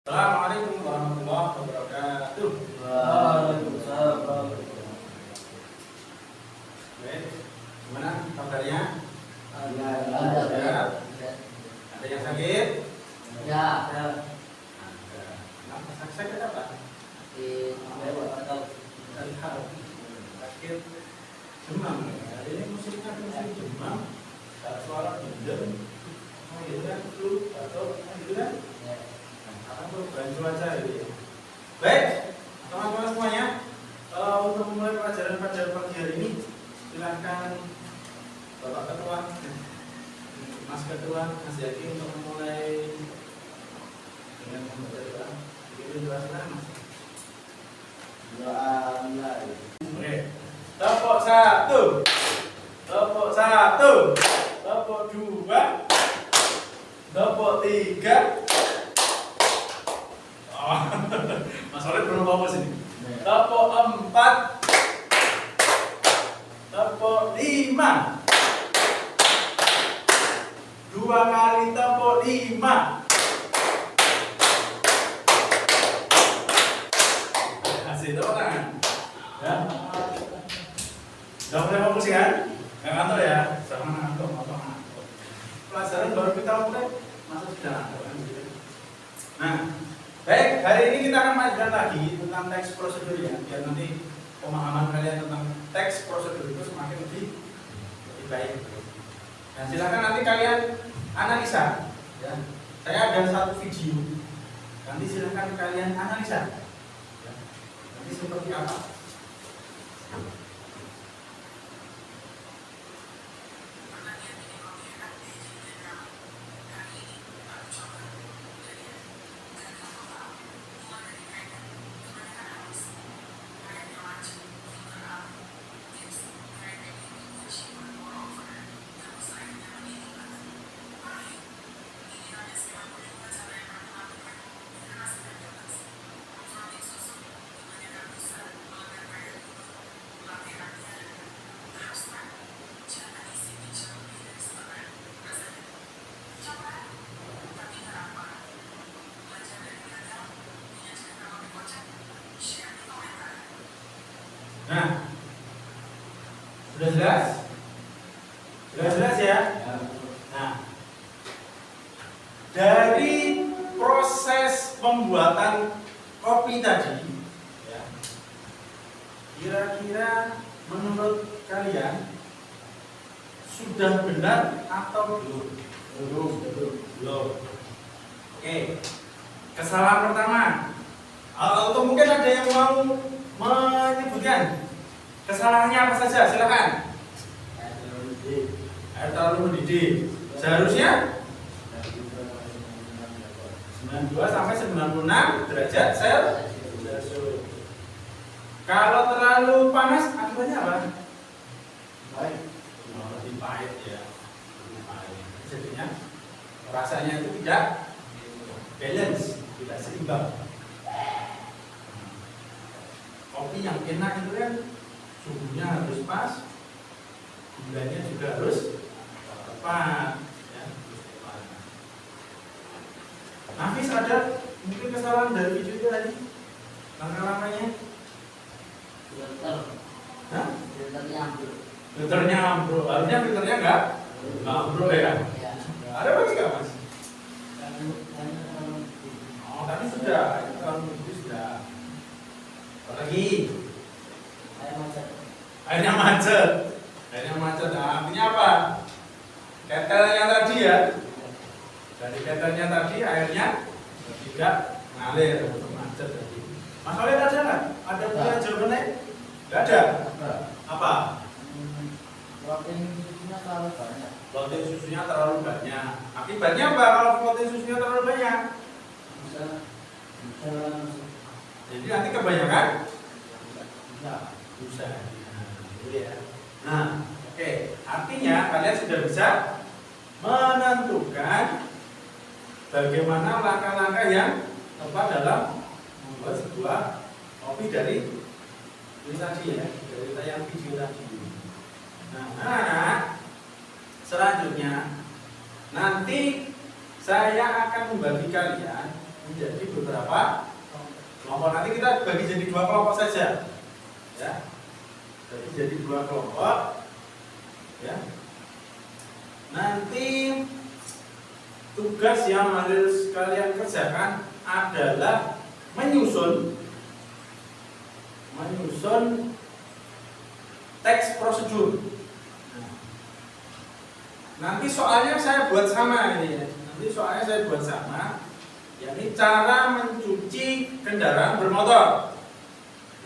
Assalamualaikum warahmatullahi wabarakatuh. Waalaikumsalam warahmatullahi wabarakatuh. Baik, gimana kabarnya? Ada. Ada yang sakit? Ya. Ada. Kenapa sakit apa? Sakit demam. Hari ini musimnya musim demam. Suara bindeng. Oh gitu kan, flu atau gitu kan? Apa perubahan cuaca gitu ya. Baik, teman-teman semuanya, untuk memulai pelajaran pada pagi hari ini, silakan Bapak Ketua, Mas Ketua, Mas Yaki untuk memulai dengan membaca doa. Begitu jelaskan, Mas. Doa mulai. Oke, tepuk satu, tepuk satu, tepuk dua, tepuk tiga. Mas Oleh belum fokus ini. Tepuk 4, tepuk 5, 2 kali tepuk 5. Kasih tepuk tangan. Ya. Udah mulai fokus kan? Nggak ngantuk ya? Sama ngantuk, apa ngantuk. Pelajaran baru kita mulai, masa sudah ngantuk kan? Nah, baik, hari ini kita akan lanjutkan lagi tentang teks prosedur ya, biar nanti pemahaman kalian tentang teks prosedur itu semakin lebih baik. Nah, silakan nanti kalian analisa. Ya. Saya ada satu video, nanti silakan kalian analisa. Ya. Nanti seperti apa? Nah, sudah jelas? Sudah jelas ya? Nah, dari proses pembuatan kopi tadi, ya, kira-kira menurut kalian sudah benar atau belum? Belum. Oke, kesalahan pertama. Atau mungkin ada yang mau menyebutkan kesalahannya apa saja, silakan. Air terlalu mendidih. Seharusnya 92 sampai 96 derajat Celcius. Kalau terlalu panas akibatnya apa? Baik. Lebih pahit ya. Lebih pahit. Jadinya rasanya itu tidak balance, tidak seimbang. Kopi yang enak itu kan suhunya harus pas, gulanya juga harus tepat, ya, harus tepat. Nafis, ada mungkin kesalahan dari video itu tadi, langkah-langkahnya? Filternya ambruk. Filternya ambruk, harusnya filternya enggak ambruk ya? Ada lagi nggak, Mas? Oh, tadi sudah, itu terlalu sudah. Apa lagi? Airnya macet. Nah, artinya apa? Ketelnya tadi ya. Dari ketelnya tadi airnya tidak mengalir atau macet tadi. Mas Oleh ada nggak? Ada punya jawabannya? Nggak ada. Apa? Protein susunya terlalu banyak. Protein susunya terlalu banyak. Akibatnya apa kalau protein susunya terlalu banyak? Bisa. Jadi nanti kebanyakan Bisa. bisa. Nah, oke. Artinya kalian sudah bisa menentukan bagaimana langkah-langkah yang tepat dalam membuat sebuah kopi dari ini tadi ya, dari tayang video tadi. Nah, selanjutnya nanti saya akan membagi kalian menjadi beberapa kelompok. Nanti kita bagi jadi 2 kelompok saja, ya. Jadi 2 kelompok, ya. Nanti tugas yang harus kalian kerjakan adalah menyusun teks prosedur. Nanti soalnya saya buat sama ini ya. Yakni cara mencuci kendaraan bermotor.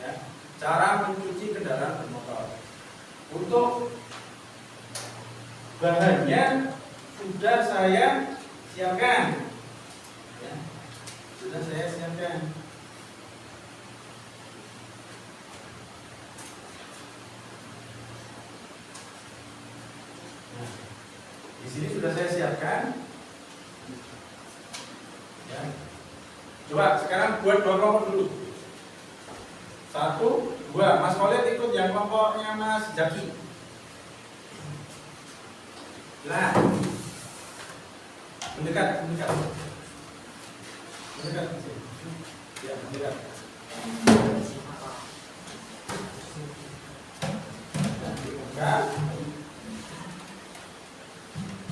Ya, cara mencuci kendaraan bermotor. Untuk bahannya sudah saya siapkan. Ya, sudah saya siapkan. Nah, di sini sudah saya siapkan. Ya. Coba sekarang buat 2 kelompok dulu. 1, 2. Mas Khalid ikut yang kelompoknya Mas Jaki. Nah, mendekat. Ya, mendekat.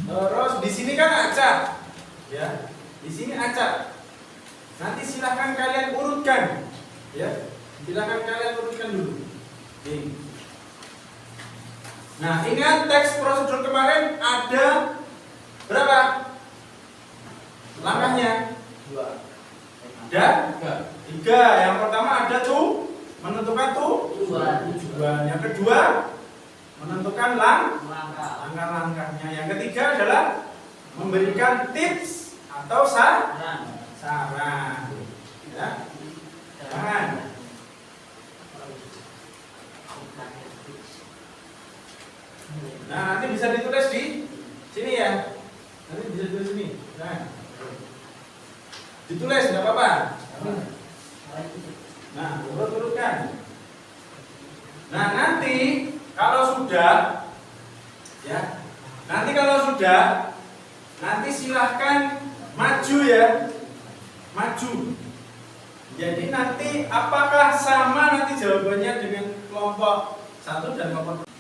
Terus di sini kan acak, ya. Di sini acak. Nanti silahkan kalian urutkan, ya. Silahkan kalian urutkan dulu. Nih. Nah, ingat teks prosedur kemarin ada berapa langkahnya? 2. Ada 3. Yang pertama ada menentukan tujuan. Yang kedua menentukan langkah-langkahnya. Yang ketiga adalah memberikan tips atau saran. Ya. Jangan. Nah, nanti bisa ditulis di sini ya. Nanti bisa ditulis sini. Ditulis nggak apa-apa. Nah, urut-urutkan. Nah, nanti kalau sudah, ya. Nanti silahkan maju ya. Maju. Jadi nanti apakah sama nanti jawabannya dengan kelompok 1 dan kelompok 2?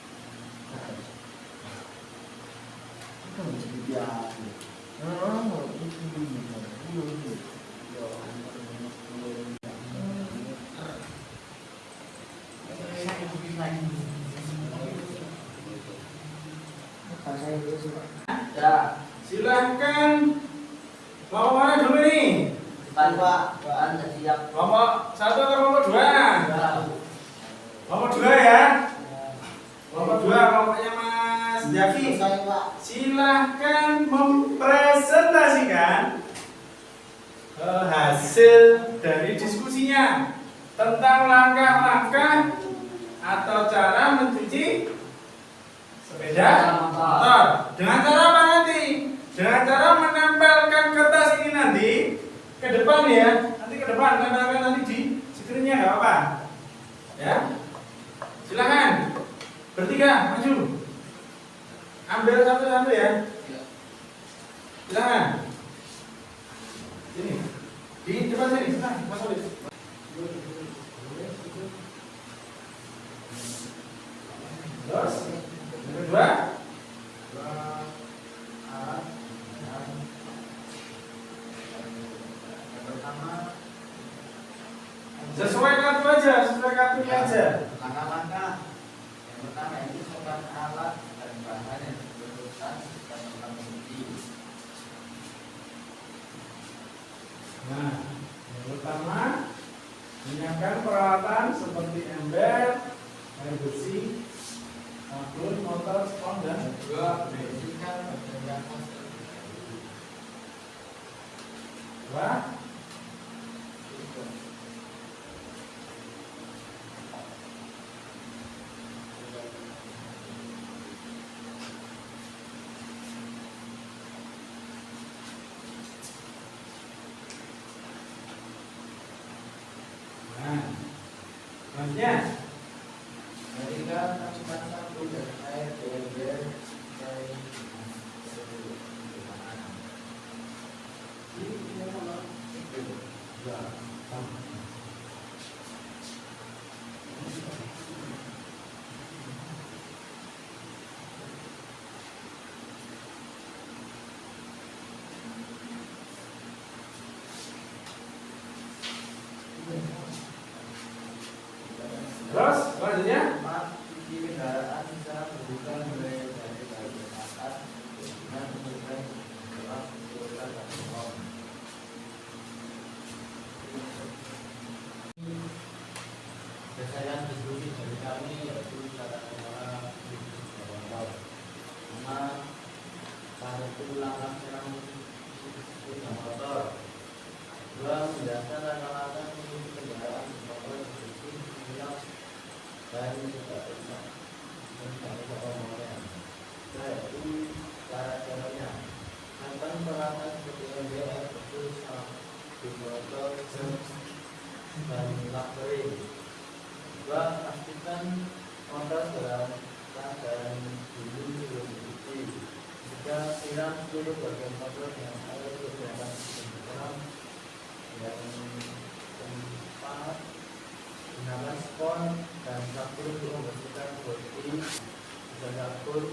Ya, silahkan kelompok mana dulu nih? Pak, siap. Kelompok 1 atau kelompok 2? Kelompok 2 ya. Kelompok 2 kelompoknya Mas Jaki. Silahkan mempresentasikan hasil dari diskusinya tentang langkah-langkah atau cara mencuci sepeda motor. Dengan cara apa nanti? Dengan cara menempelkan kertas ini nanti ke depan ya. Nanti ke depan, tempelkan nanti di screen-nya, nggak apa-apa. Ya. Silakan. Bertiga, maju. Ambil satu-satu ya. Silakan. Sini. Di depan sini, Mas Khalid. Terus, yang kedua. Sesuai kartu aja, sesuai kartunya aja. Langkah-langkah yang pertama itu sopan alat dan bahan yang diperlukan dan mengemudi. Nah, yang pertama menyiapkan peralatan seperti ember, air bersih, sabun, motor, spons dan Kedua, membersihkan bagian dua. Selanjutnya, ketiga, masukkan sabun dan air ember Penyelesaian diskusi dari kami yaitu tata kelola bisnis motor. Pertama, satu langkah serang sepeda motor. Dua, menjelaskan rata-rata mengikuti kendaraan motor diskusi hilang dan tidak rusak dan motornya. Yaitu cara-caranya akan peralatan seperti MBR, betul, di motor dan lak kering. Dua, pastikan motor dalam keadaan dulu sebelum dicuci. Tiga, siram seluruh bagian motor dengan air beberapa gram. Yang keempat, gunakan spons dan sabun untuk membersihkan bodi dan dapur.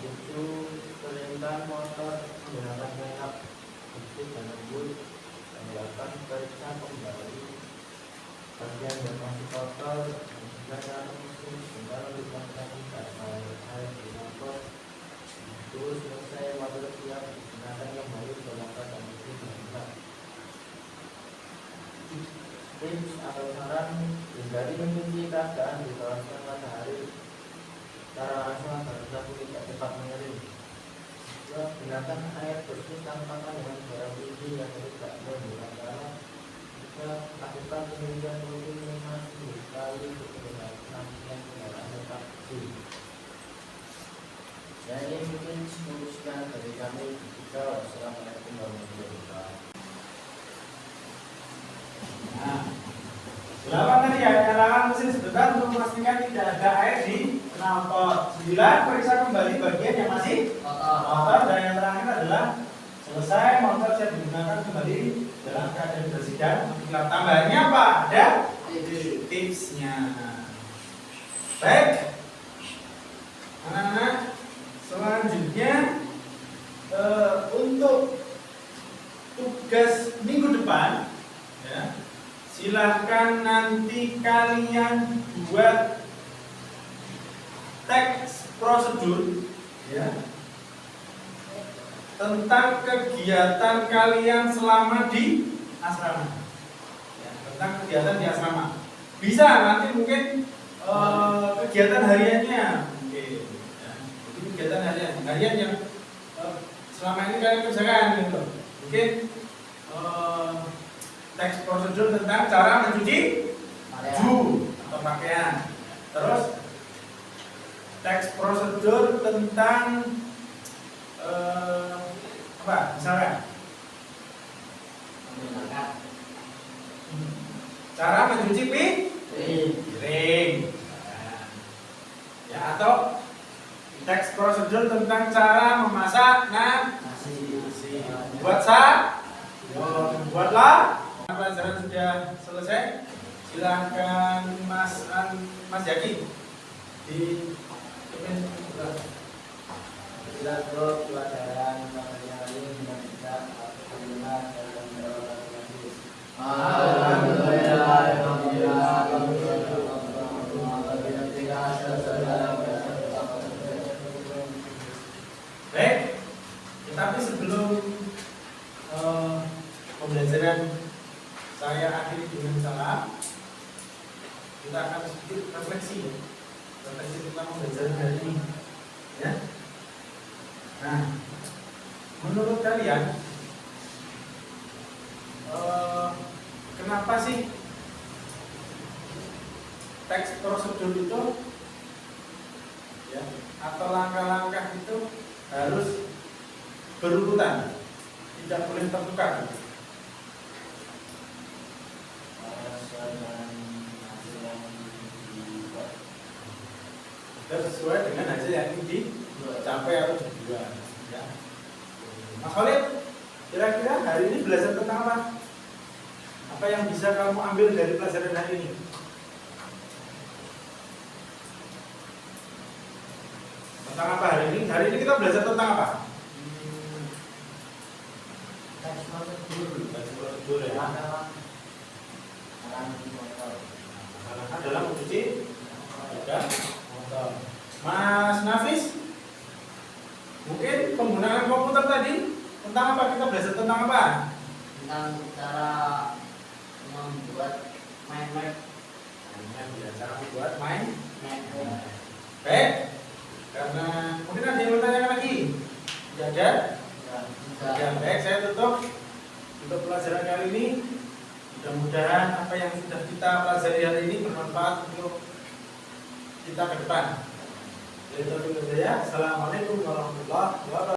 Tujuh, keringkan motor menggunakan minyak bersih dan lembut. Dan delapan, periksa kembali bagian yang masih kotor dan juga mesin sebentar untuk memastikan air di motor itu selesai. Motor siap digunakan kembali ke motor dan mesin dan tips atau saran: hindari mencuci keadaan di kawasan matahari secara langsung agar sabun tidak cepat mengering. Dua, gunakan air bersih tanpa kandungan garam tinggi yang tidak menggunakan garam. Lakukan penelitian rutin 5 kali untuk penampilan kendaraan tetap bersih. Ya, ini mungkin sekian dari kami. Wassalamualaikum warahmatullahi wabarakatuh. Nah, 8 tadi ya, nyalakan mesin sebentar untuk memastikan tidak ada air di knalpot. 9, periksa kembali bagian yang masih kotor. Dan yang terakhir adalah selesai, motor siap digunakan kembali dalam keadaan bersih dan gelap. Tambahannya apa? Ada tipsnya. Baik, anak-anak, selanjutnya untuk tugas minggu depan, ya, silahkan nanti kalian buat teks prosedur, ya, tentang kegiatan kalian selama di asrama, ya, tentang kegiatan di asrama. Bisa nanti mungkin kegiatan hariannya, mungkin, ya, kegiatan harian yang selama ini kalian kerjakan gitu. Mungkin teks prosedur tentang cara mencuci baju atau pakaian. Terus teks prosedur tentang apa? Misalkan cara mencuci piring. Ya, atau teks prosedur tentang cara memasak nasi. Buatlah. Pelajaran sudah selesai. Silahkan Mas Yaki di pelajaran hari ini kita terlihat dalam baik, tetapi sebelum pembelajaran saya akhiri dengan salam, kita akan sedikit refleksi tentang pembelajaran hari ini, ya. Nah, menurut kalian kenapa sih teks prosedur itu, ya, atau langkah-langkah itu harus berurutan, tidak boleh tertukar? Sesuai dengan hasil yang dicapai atau dibuat, ya. Mas Khalid, kira-kira hari ini belajar tentang apa? Apa yang bisa kamu ambil dari pelajaran hari ini? Tentang apa hari ini? Hari ini kita belajar tentang apa? teks prosedur ya. Dalam mencuci motor. Mas Nafis, mungkin penggunaan komputer tadi tentang apa? Kita belajar tentang apa? Tentang cara membuat mind map Dengan cara membuat main. Baik, karena mungkin ada yang bertanya lagi. Tidak ada? Ya, baik, saya tutup untuk pelajaran kali ini. Mudah-mudahan apa yang sudah kita pelajari hari ini bermanfaat untuk kita ke depan. Assalamualaikum warahmatullahi wabarakatuh.